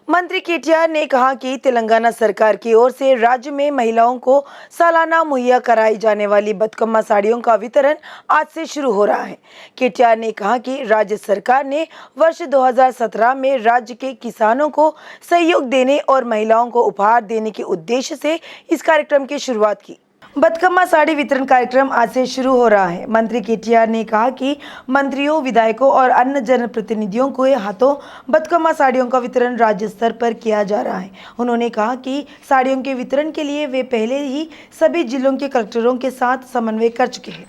मंत्री केटीआर ने कहा कि तेलंगाना सरकार की ओर से राज्य में महिलाओं को सालाना मुहैया कराई जाने वाली बदकम्मा साड़ियों का वितरण आज से शुरू हो रहा है। केटीआर ने कहा कि राज्य सरकार ने वर्ष 2017 में राज्य के किसानों को सहयोग देने और महिलाओं को उपहार देने के उद्देश्य से इस कार्यक्रम की शुरुआत की। बदकम्मा साड़ी वितरण कार्यक्रम आज से शुरू हो रहा है। मंत्री केटीआर ने कहा कि मंत्रियों, विधायकों और अन्य जनप्रतिनिधियों के हाथों बदकम्मा साड़ियों का वितरण राज्य स्तर पर किया जा रहा है। उन्होंने कहा कि साड़ियों के वितरण के लिए वे पहले ही सभी जिलों के कलेक्टरों के साथ समन्वय कर चुके हैं।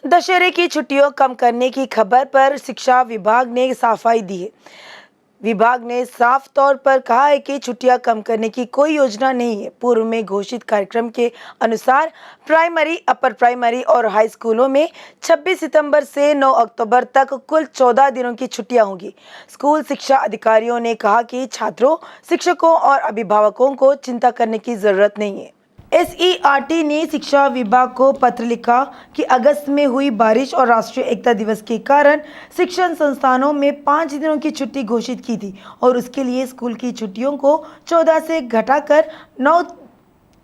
दशहरे की छुट्टियों कम करने की खबर पर शिक्षा विभाग ने सफाई दी है। विभाग ने साफ तौर पर कहा है कि छुट्टियां कम करने की कोई योजना नहीं है। पूर्व में घोषित कार्यक्रम के अनुसार प्राइमरी, अपर प्राइमरी और हाई स्कूलों में 26 सितंबर से 9 अक्टूबर तक कुल 14 दिनों की छुट्टियां होंगी। स्कूल शिक्षा अधिकारियों ने कहा कि छात्रों, शिक्षकों और अभिभावकों को चिंता करने की जरूरत नहीं है। SERT ने शिक्षा विभाग को पत्र लिखा कि अगस्त में हुई बारिश और राष्ट्रीय एकता दिवस के कारण शिक्षण संस्थानों में 5 दिनों की छुट्टी घोषित की थी और उसके लिए स्कूल की छुट्टियों को 14 से घटाकर 9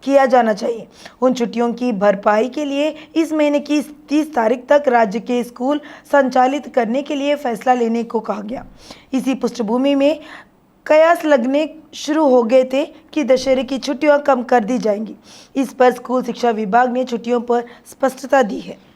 किया जाना चाहिए। उन छुट्टियों की भरपाई के लिए इस महीने की 30 तारीख तक राज्य के स्कूल संचालित करने के लिए फैसला लेने को कहा गया। इसी पृष्ठभूमि में कयास लगने शुरू हो गए थे कि दशहरे की छुट्टियां कम कर दी जाएंगी। इस पर स्कूल शिक्षा विभाग ने छुट्टियों पर स्पष्टता दी है।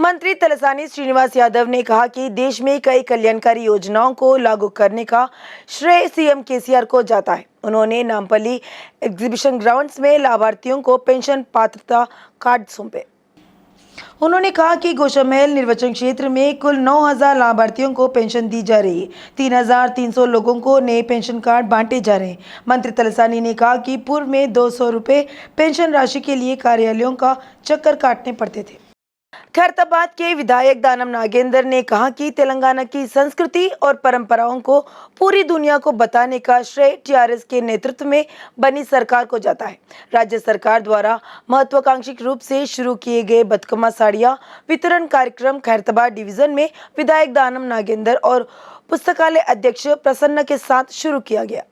मंत्री तलसानी श्रीनिवास यादव ने कहा कि देश में कई कल्याणकारी योजनाओं को लागू करने का श्रेय सीएम केसीआर को जाता है। उन्होंने नामपल्ली एग्जीबिशन ग्राउंड्स में लाभार्थियों को पेंशन पात्रता कार्ड सौंपे। उन्होंने कहा कि गोशामहल निर्वाचन क्षेत्र में कुल 9,000 लाभार्थियों को पेंशन दी जा रही है। 3,300 लोगों को नए पेंशन कार्ड बांटे जा रहे हैं। मंत्री तलसानी ने कहा कि पूर्व में 200 रुपये पेंशन राशि के लिए कार्यालयों का चक्कर काटने पड़ते थे। खैरताबाद के विधायक दानम नागेंद्र ने कहा कि तेलंगाना की संस्कृति और परंपराओं को पूरी दुनिया को बताने का श्रेय टीआरएस के नेतृत्व में बनी सरकार को जाता है। राज्य सरकार द्वारा महत्वाकांक्षी रूप से शुरू किए गए बदकम्मा साड़ियां वितरण कार्यक्रम खैरताबाद डिवीजन में विधायक दानम नागेंद्र और पुस्तकालय अध्यक्ष प्रसन्न के साथ शुरू किया गया।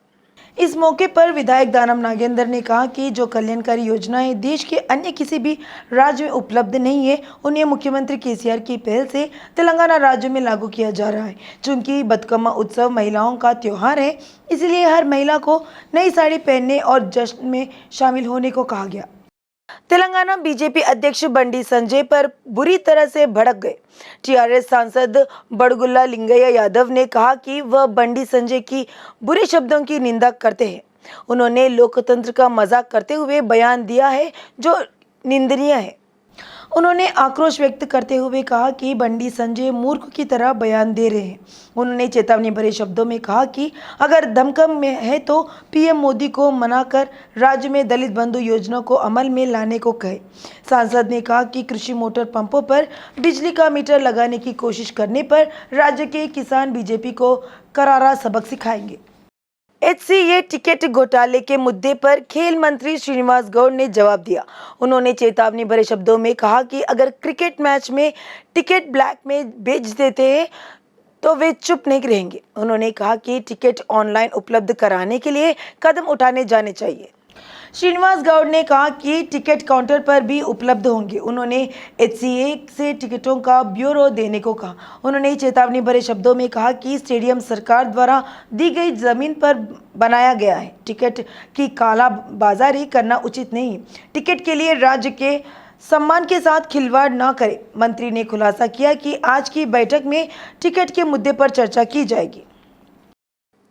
इस मौके पर विधायक दानम नागेंद्र ने कहा कि जो कल्याणकारी योजनाएं देश के अन्य किसी भी राज्य में उपलब्ध नहीं है, उन्हें मुख्यमंत्री केसीआर की पहल से तेलंगाना राज्य में लागू किया जा रहा है। चूंकि बदकम्मा उत्सव महिलाओं का त्योहार है, इसलिए हर महिला को नई साड़ी पहनने और जश्न में शामिल होने को कहा गया। तेलंगाना बीजेपी अध्यक्ष बंडी संजय पर बुरी तरह से भड़क गए। टीआरएस सांसद बड़गुल्ला लिंगैया यादव ने कहा कि वह बंडी संजय की बुरे शब्दों की निंदा करते हैं। उन्होंने लोकतंत्र का मजाक करते हुए बयान दिया है जो निंदनीय है। उन्होंने आक्रोश व्यक्त करते हुए कहा कि बंडी संजय मूर्ख की तरह बयान दे रहे हैं। उन्होंने चेतावनी भरे शब्दों में कहा कि अगर दमकम में है तो पीएम मोदी को मनाकर राज्य में दलित बंधु योजना को अमल में लाने को कहे। सांसद ने कहा कि कृषि मोटर पंपों पर बिजली का मीटर लगाने की कोशिश करने पर राज्य के किसान बीजेपी को करारा सबक सिखाएंगे। HCA टिकट घोटाले के मुद्दे पर खेल मंत्री श्रीनिवास गौड़ ने जवाब दिया। उन्होंने चेतावनी भरे शब्दों में कहा कि अगर क्रिकेट मैच में टिकट ब्लैक में बेच देते हैं तो वे चुप नहीं रहेंगे। उन्होंने कहा कि टिकट ऑनलाइन उपलब्ध कराने के लिए कदम उठाने जाने चाहिए। श्रीनिवास गौड़ ने कहा कि टिकट काउंटर पर भी उपलब्ध होंगे। उन्होंने HCA से टिकटों का ब्यूरो देने को कहा। उन्होंने चेतावनी भरे शब्दों में कहा कि स्टेडियम सरकार द्वारा दी गई जमीन पर बनाया गया है। टिकट की काला बाजारी करना उचित नहीं। टिकट के लिए राज्य के सम्मान के साथ खिलवाड़ न करें। मंत्री ने खुलासा किया कि आज की बैठक में टिकट के मुद्दे पर चर्चा की जाएगी।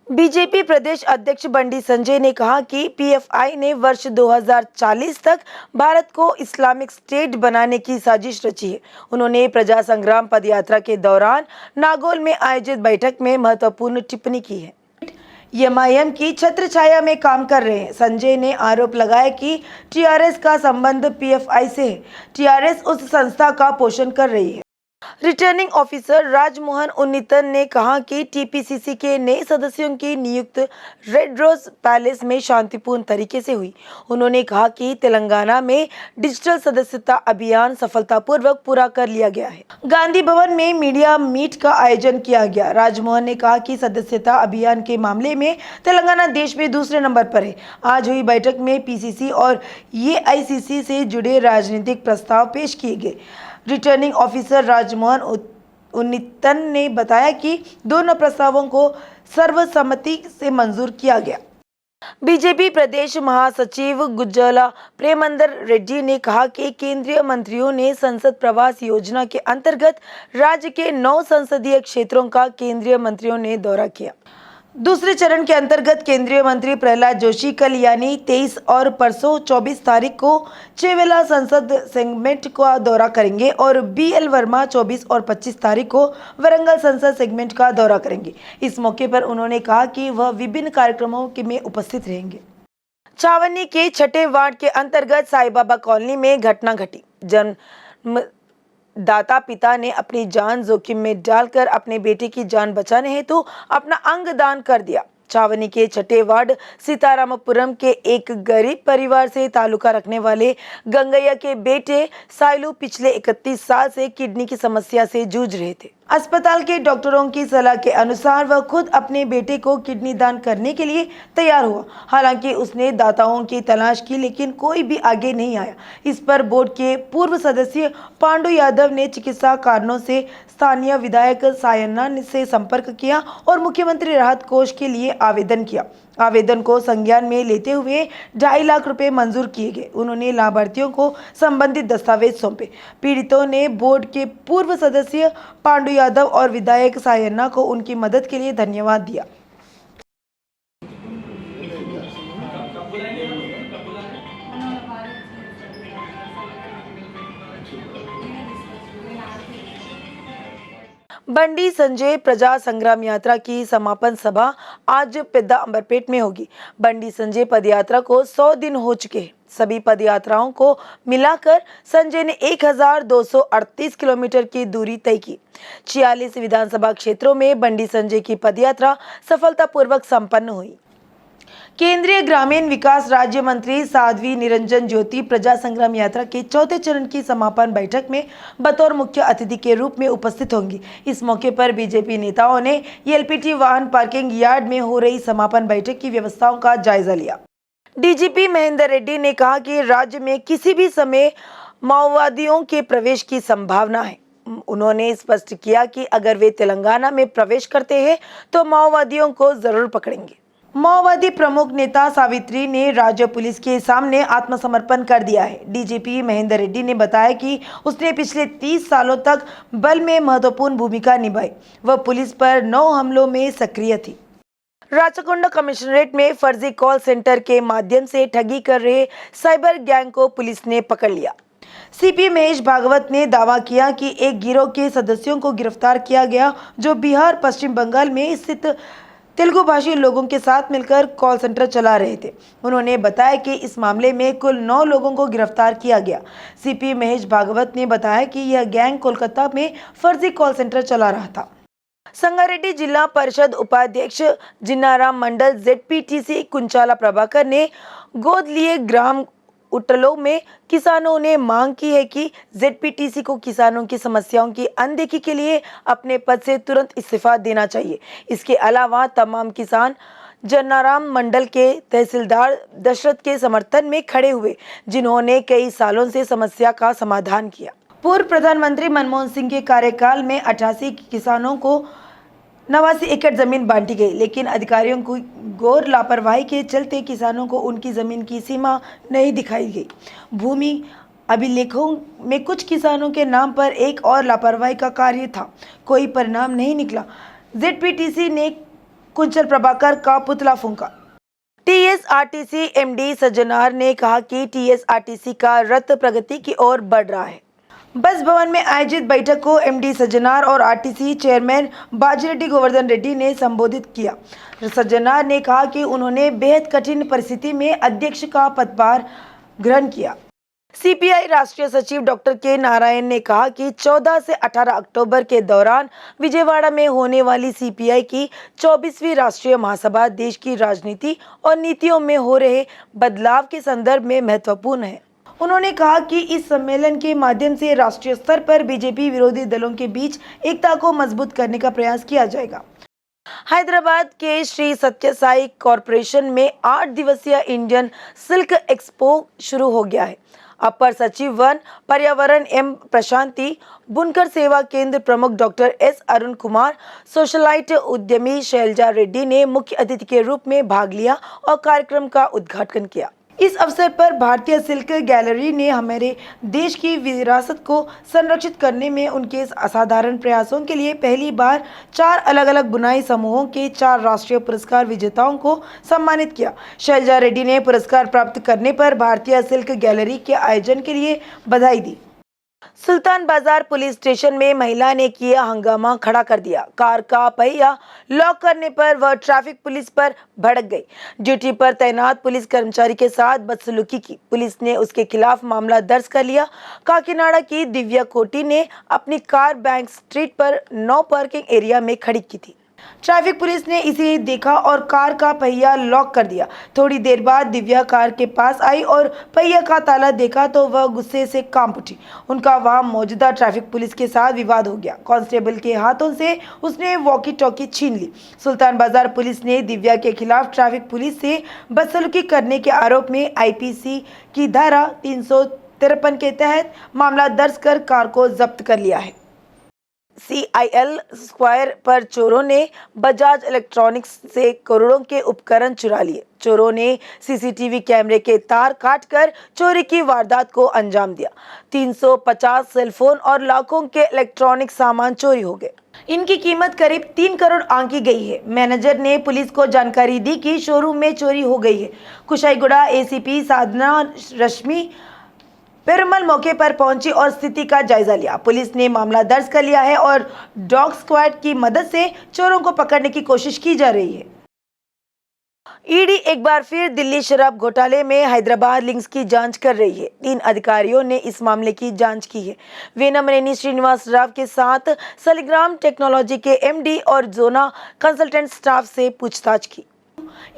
बीजेपी प्रदेश अध्यक्ष बंडी संजय ने कहा कि पीएफआई ने वर्ष 2040 तक भारत को इस्लामिक स्टेट बनाने की साजिश रची है। उन्होंने प्रजा संग्राम पदयात्रा के दौरान नागौल में आयोजित बैठक में महत्वपूर्ण टिप्पणी की है। एमआईएम की छत्र छाया में काम कर रहे हैं। संजय ने आरोप लगाया कि टीआरएस का संबंध पीएफआई से है। टीआरएस उस संस्था का पोषण कर रही है। रिटर्निंग ऑफिसर राजमोहन उन्नीतन ने कहा कि टीपीसीसी के नए सदस्यों की नियुक्ति रेड रोज पैलेस में शांतिपूर्ण तरीके से हुई। उन्होंने कहा कि तेलंगाना में डिजिटल सदस्यता अभियान सफलतापूर्वक पूरा कर लिया गया है। गांधी भवन में मीडिया मीट का आयोजन किया गया। राजमोहन ने कहा कि सदस्यता अभियान के मामले में तेलंगाना देश में दूसरे नंबर पर है। आज हुई बैठक में पीसीसी और एआईसीसी से जुड़े राजनीतिक प्रस्ताव पेश किए गए। रिटर्निंग ऑफिसर राजमोहन उन्नीतन ने बताया कि दोनों प्रस्तावों को सर्वसम्मति से मंजूर किया गया। बीजेपी प्रदेश महासचिव गुज्जला प्रेमंदर रेड्डी ने कहा कि केंद्रीय मंत्रियों ने संसद प्रवास योजना के अंतर्गत राज्य के 9 संसदीय क्षेत्रों का केंद्रीय मंत्रियों ने दौरा किया। दूसरे चरण के अंतर्गत केंद्रीय मंत्री प्रहलाद जोशी कल यानी 23 और परसों 24 तारीख को चेवेला संसद सेगमेंट का दौरा करेंगे और बीएल वर्मा 24 और 25 तारीख को वरंगल संसद सेगमेंट का दौरा करेंगे। इस मौके पर उन्होंने कहा कि वह विभिन्न कार्यक्रमों में उपस्थित रहेंगे। छावनी के छठे वार्ड के अंतर्गत साईबाबा कॉलोनी में घटना घटी। दाता पिता ने अपनी जान जोखिम में डालकर अपने बेटे की जान बचाने हेतु अपना अंग दान कर दिया। छावनी के छठे वार्ड सीतारामपुरम के एक गरीब परिवार से ताल्लुका रखने वाले गंगैया के बेटे साइलू पिछले 31 साल से किडनी की समस्या से जूझ रहे थे। अस्पताल के डॉक्टरों की सलाह के अनुसार वह खुद अपने बेटे को किडनी दान करने के लिए तैयार हुआ। हालांकि उसने दाताओं की तलाश की लेकिन कोई भी आगे नहीं आया। इस पर बोर्ड के पूर्व सदस्य पांडु यादव ने चिकित्सा कारणों से स्थानीय विधायक सायन्ना से संपर्क किया और मुख्यमंत्री राहत कोष के लिए आवेदन किया। आवेदन को संज्ञान में लेते हुए 2.5 लाख रुपए मंजूर किए गए। उन्होंने लाभार्थियों को संबंधित दस्तावेज सौंपे। पीड़ितों ने बोर्ड के पूर्व सदस्य पांडु यादव और विधायक सायन्ना को उनकी मदद के लिए धन्यवाद दिया। बंडी संजय प्रजा संग्राम यात्रा की समापन सभा आज पेद्दा अंबरपेट में होगी। बंडी संजय पदयात्रा को 100 दिन हो चुके हैं। सभी पदयात्राओं को मिलाकर संजय ने 1238 किलोमीटर की दूरी तय की। 46 विधानसभा क्षेत्रों में बंडी संजय की पदयात्रा सफलतापूर्वक संपन्न हुई। केंद्रीय ग्रामीण विकास राज्य मंत्री साध्वी निरंजन ज्योति प्रजा संग्राम यात्रा के चौथे चरण की समापन बैठक में बतौर मुख्य अतिथि के रूप में उपस्थित होंगी। इस मौके पर बीजेपी नेताओं ने एलपीटी वाहन पार्किंग यार्ड में हो रही समापन बैठक की व्यवस्थाओं का जायजा लिया। डीजीपी महेंदर रेड्डी ने कहा कि राज्य में किसी भी समय माओवादियों के प्रवेश की संभावना है। उन्होंने स्पष्ट किया कि अगर वे तेलंगाना में प्रवेश करते हैं तो माओवादियों को जरूर पकड़ेंगे। माओवादी प्रमुख नेता सावित्री ने राज्य पुलिस के सामने आत्मसमर्पण कर दिया है। डीजीपी महेंदर रेड्डी ने बताया कि उसने पिछले 30 सालों तक बल में महत्वपूर्ण भूमिका निभाई। वह पुलिस पर 9 हमलों में सक्रिय थी। राचकोंडा कमिश्नरेट में फर्जी कॉल सेंटर के माध्यम से ठगी कर रहे साइबर गैंग को पुलिस ने पकड़ लिया। सीपी महेश भागवत ने दावा किया कि एक गिरोह के सदस्यों को गिरफ्तार किया गया जो बिहार पश्चिम बंगाल में स्थित तेलुगु भाषी लोगों के साथ मिलकर कॉल सेंटर चला रहे थे। उन्होंने बताया कि इस मामले में कुल 9 लोगों को गिरफ्तार किया गया। सीपी महेश भागवत ने बताया कि यह गैंग कोलकाता में फर्जी कॉल सेंटर चला रहा था। संगारेड्डी जिला परिषद उपाध्यक्ष जिन्नाराम मंडल जेडपीटीसी कुंचाला प्रभाकर ने गोद लिए ग्राम उटलो में किसानों ने मांग की है कि जेडपीटीसी को किसानों की समस्याओं की अनदेखी के लिए अपने पद से तुरंत इस्तीफा देना चाहिए। इसके अलावा तमाम किसान जन्नाराम मंडल के तहसीलदार दशरथ के समर्थन में खड़े हुए, जिन्होंने कई सालों से समस्या का समाधान किया। पूर्व प्रधानमंत्री मनमोहन सिंह के कार्यकाल में 88 किसानों को 89 एकड़ जमीन बांटी गई, लेकिन अधिकारियों की गौर लापरवाही के चलते किसानों को उनकी जमीन की सीमा नहीं दिखाई गई। भूमि अभिलेखों में कुछ किसानों के नाम पर एक और लापरवाही का कार्य था। कोई परिणाम नहीं निकला। जेडपीटीसी ने कुंचल प्रभाकर का पुतला फूंका। टीएसआरटीसी एमडी सज्जनार ने कहा कि टीएसआरटीसी का रथ प्रगति की ओर बढ़ रहा है। बस भवन में आयोजित बैठक को एमडी सज्जनार और आरटीसी चेयरमैन बाजिरेड्डी गोवर्धन रेड्डी ने संबोधित किया। सज्जनार ने कहा कि उन्होंने बेहद कठिन परिस्थिति में अध्यक्ष का पदभार ग्रहण किया। सीपीआई राष्ट्रीय सचिव डॉक्टर के नारायण ने कहा कि 14 से 18 अक्टूबर के दौरान विजयवाड़ा में होने वाली सीपीआई की 24वीं राष्ट्रीय महासभा देश की राजनीति और नीतियों में हो रहे बदलाव के संदर्भ में महत्वपूर्ण है। उन्होंने कहा कि इस सम्मेलन के माध्यम से राष्ट्रीय स्तर पर बीजेपी विरोधी दलों के बीच एकता को मजबूत करने का प्रयास किया जाएगा। हैदराबाद के श्री सत्य साई कॉरपोरेशन में 8 दिवसीय इंडियन सिल्क एक्सपो शुरू हो गया है। अपर सचिव वन पर्यावरण एम प्रशांति, बुनकर सेवा केंद्र प्रमुख doctor S Arun Kumar, socialite उद्यमी शैलजा रेड्डी ने मुख्य अतिथि के रूप में भाग लिया और कार्यक्रम का उद्घाटन किया। इस अवसर पर भारतीय सिल्क गैलरी ने हमारे देश की विरासत को संरक्षित करने में उनके असाधारण प्रयासों के लिए पहली बार 4 अलग-अलग बुनाई समूहों के 4 राष्ट्रीय पुरस्कार विजेताओं को सम्मानित किया। शैलजा रेड्डी ने पुरस्कार प्राप्त करने पर भारतीय सिल्क गैलरी के आयोजन के लिए बधाई दी। सुल्तान बाजार पुलिस स्टेशन में महिला ने किया हंगामा खड़ा कर दिया। कार का पहिया लॉक करने पर वह ट्रैफिक पुलिस पर भड़क गई। ड्यूटी पर तैनात पुलिस कर्मचारी के साथ बदसलूकी की। पुलिस ने उसके खिलाफ मामला दर्ज कर लिया। काकीनाडा की दिव्या कोटी ने अपनी कार बैंक स्ट्रीट पर नो पार्किंग एरिया में खड़ी की थी। ट्रैफिक पुलिस ने इसे देखा और कार का पहिया लॉक कर दिया। थोड़ी देर बाद दिव्या कार के पास आई और पहिया का ताला देखा तो वह गुस्से से कांप उठी। उनका वहां मौजूदा ट्रैफिक पुलिस के साथ विवाद हो गया। कांस्टेबल के हाथों से उसने वॉकी टॉकी छीन ली। सुल्तान बाजार पुलिस ने दिव्या के खिलाफ ट्रैफिक पुलिस से बदसलूकी करने के आरोप में आईपीसी की धारा 353 के तहत मामला दर्ज कर कार को जब्त कर लिया है। CIL स्क्वायर पर चोरों ने बजाज इलेक्ट्रॉनिक्स से करोड़ों के उपकरण चुरा लिए। चोरों ने सीसीटीवी कैमरे के तार काटकर चोरी की वारदात को अंजाम दिया। 350 सेलफोन और लाखों के इलेक्ट्रॉनिक सामान चोरी हो गए। इनकी कीमत करीब 3 करोड़ आंकी गई है। मैनेजर ने पुलिस को जानकारी दी कि शोरूम में चोरी हो गई है। कुशाईगुड़ा एसीपी साधना रश्मि पेरुमल मौके पर पहुंची और स्थिति का जायजा लिया। पुलिस ने मामला दर्ज कर लिया है और डॉग स्क्वाड की मदद से चोरों को पकड़ने की कोशिश की जा रही है। ईडी एक बार फिर दिल्ली शराब घोटाले में हैदराबाद लिंक्स की जांच कर रही है। 3 अधिकारियों ने इस मामले की जांच की है। वेनमनेनी श्रीनिवास राव के साथ सलिग्राम टेक्नोलॉजी के एमडी और जोना कंसल्टेंट स्टाफ से पूछताछ की।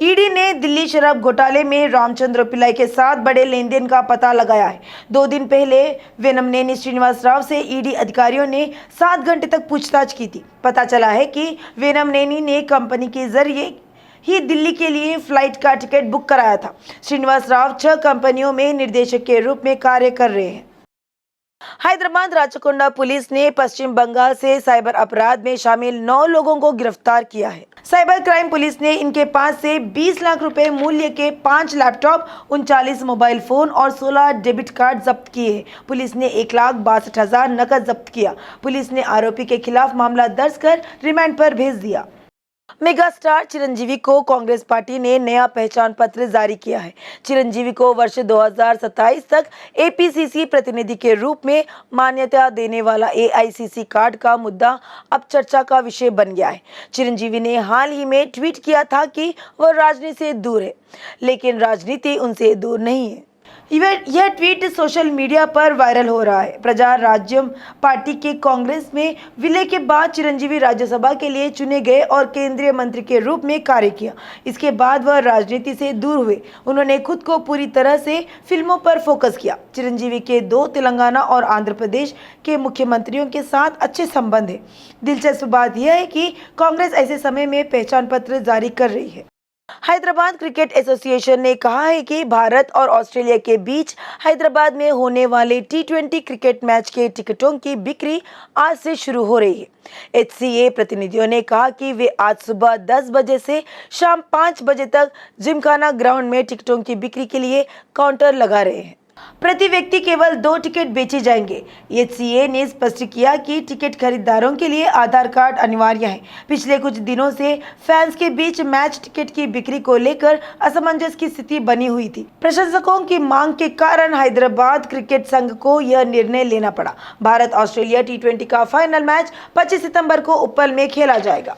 ईडी ने दिल्ली शराब घोटाले में रामचंद्र पिल्लाई के साथ बड़े लेन देन का पता लगाया है। 2 दिन पहले वेनमनेनी श्रीनिवास राव से ईडी अधिकारियों ने 7 घंटे तक पूछताछ की थी। पता चला है कि वेनमनेनी ने कंपनी के जरिए ही दिल्ली के लिए फ्लाइट का टिकट बुक कराया था। श्रीनिवास राव 6 कंपनियों में निर्देशक के रूप में कार्य कर रहे हैं। हैदराबाद राचकोंडा पुलिस ने पश्चिम बंगाल से साइबर अपराध में शामिल 9 लोगों को गिरफ्तार किया है। साइबर क्राइम पुलिस ने इनके पास से 20 लाख रुपए मूल्य के 5 लैपटॉप, 39 मोबाइल फोन और 16 डेबिट कार्ड जब्त किए हैं। पुलिस ने 1,62,000 नकद जब्त किया। पुलिस ने आरोपी के खिलाफ मामला दर्ज कर रिमांड पर भेज दिया। मेगा स्टार चिरंजीवी को कांग्रेस पार्टी ने नया पहचान पत्र जारी किया है। चिरंजीवी को वर्ष 2027 तक एपीसीसी प्रतिनिधि के रूप में मान्यता देने वाला एआईसीसी कार्ड का मुद्दा अब चर्चा का विषय बन गया है। चिरंजीवी ने हाल ही में ट्वीट किया था कि वह राजनीति से दूर है, लेकिन राजनीति उनसे दूर नहीं है। यह ट्वीट सोशल मीडिया पर वायरल हो रहा है। प्रजा राज्यम पार्टी के कांग्रेस में विलय के बाद चिरंजीवी राज्यसभा के लिए चुने गए और केंद्रीय मंत्री के रूप में कार्य किया। इसके बाद वह राजनीति से दूर हुए। उन्होंने खुद को पूरी तरह से फिल्मों पर फोकस किया। चिरंजीवी के 2 तेलंगाना और आंध्र प्रदेश के मुख्यमंत्रियों के साथ अच्छे संबंध हैं। दिलचस्प बात यह है कि कांग्रेस ऐसे समय में पहचान पत्र जारी कर रही है। हैदराबाद क्रिकेट एसोसिएशन ने कहा है कि भारत और ऑस्ट्रेलिया के बीच हैदराबाद में होने वाले T20 क्रिकेट मैच के टिकटों की बिक्री आज से शुरू हो रही है। HCA प्रतिनिधियों ने कहा कि वे आज सुबह 10 बजे से शाम 5 बजे तक जिमखाना ग्राउंड में टिकटों की बिक्री के लिए काउंटर लगा रहे हैं। प्रति व्यक्ति केवल 2 टिकट बेचे जाएंगे। एचसीए ने स्पष्ट किया कि टिकट खरीदारों के लिए आधार कार्ड अनिवार्य है। पिछले कुछ दिनों से फैंस के बीच मैच टिकट की बिक्री को लेकर असमंजस की स्थिति बनी हुई थी। प्रशंसकों की मांग के कारण हैदराबाद क्रिकेट संघ को यह निर्णय लेना पड़ा। भारत ऑस्ट्रेलिया T20 का फाइनल मैच 25 सितंबर को उप्पल में खेला जाएगा।